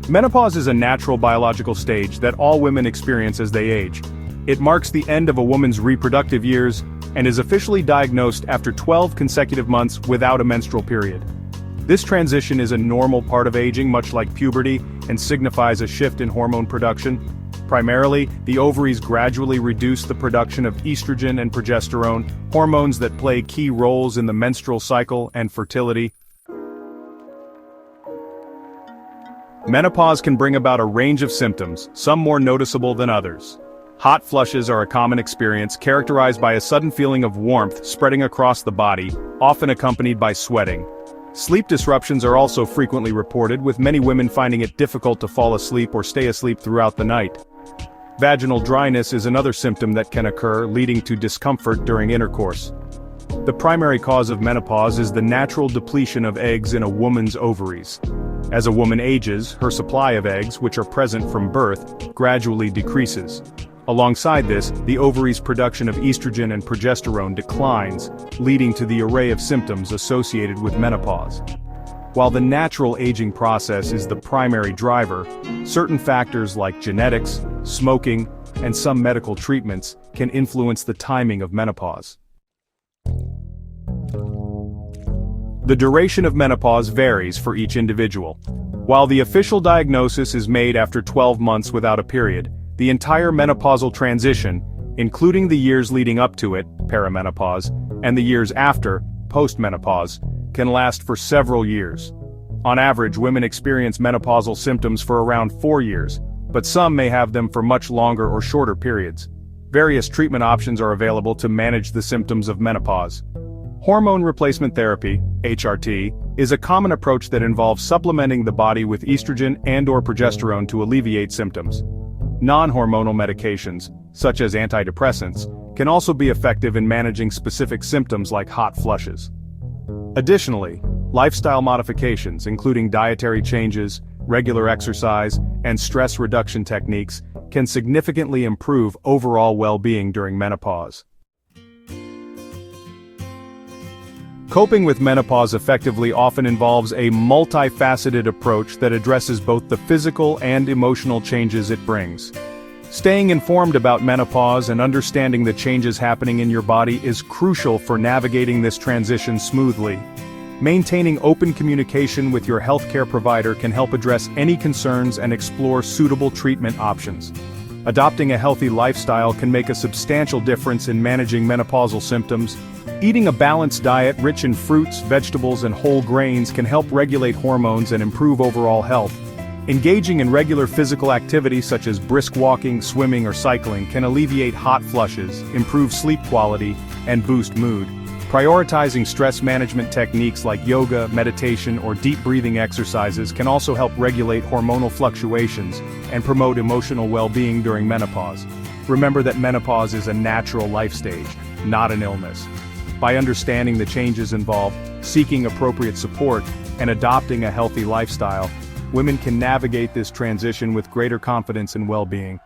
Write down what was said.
Menopause is a natural biological stage that all women experience as they age. It marks the end of a woman's reproductive years and is officially diagnosed after 12 consecutive months without a menstrual period. This transition is a normal part of aging, much like puberty, and signifies a shift in hormone production. Primarily, the ovaries gradually reduce the production of estrogen and progesterone, hormones that play key roles in the menstrual cycle and fertility. Menopause can bring about a range of symptoms, some more noticeable than others. Hot flushes are a common experience characterized by a sudden feeling of warmth spreading across the body, often accompanied by sweating. Sleep disruptions are also frequently reported, with many women finding it difficult to fall asleep or stay asleep throughout the night. Vaginal dryness is another symptom that can occur, leading to discomfort during intercourse. The primary cause of menopause is the natural depletion of eggs in a woman's ovaries. As a woman ages, her supply of eggs, which are present from birth, gradually decreases. Alongside this, the ovaries' production of estrogen and progesterone declines, leading to the array of symptoms associated with menopause. While the natural aging process is the primary driver, certain factors like genetics, smoking, and some medical treatments can influence the timing of menopause. The duration of menopause varies for each individual. While the official diagnosis is made after 12 months without a period, the entire menopausal transition, including the years leading up to it, perimenopause, and the years after, postmenopause, can last for several years. On average, women experience menopausal symptoms for around 4 years, but some may have them for much longer or shorter periods. Various treatment options are available to manage the symptoms of menopause. Hormone replacement therapy, HRT, is a common approach that involves supplementing the body with estrogen and/or progesterone to alleviate symptoms. Non-hormonal medications, such as antidepressants, can also be effective in managing specific symptoms like hot flushes. Additionally, lifestyle modifications, including dietary changes, regular exercise, and stress reduction techniques, can significantly improve overall well-being during menopause. Coping with menopause effectively often involves a multifaceted approach that addresses both the physical and emotional changes it brings. Staying informed about menopause and understanding the changes happening in your body is crucial for navigating this transition smoothly. Maintaining open communication with your healthcare provider can help address any concerns and explore suitable treatment options. Adopting a healthy lifestyle can make a substantial difference in managing menopausal symptoms. Eating a balanced diet rich in fruits, vegetables, and whole grains can help regulate hormones and improve overall health. Engaging in regular physical activity such as brisk walking, swimming, or cycling can alleviate hot flushes, improve sleep quality, and boost mood. Prioritizing stress management techniques like yoga, meditation, or deep breathing exercises can also help regulate hormonal fluctuations and promote emotional well-being during menopause. Remember that menopause is a natural life stage, not an illness. By understanding the changes involved, seeking appropriate support, and adopting a healthy lifestyle, women can navigate this transition with greater confidence and well-being.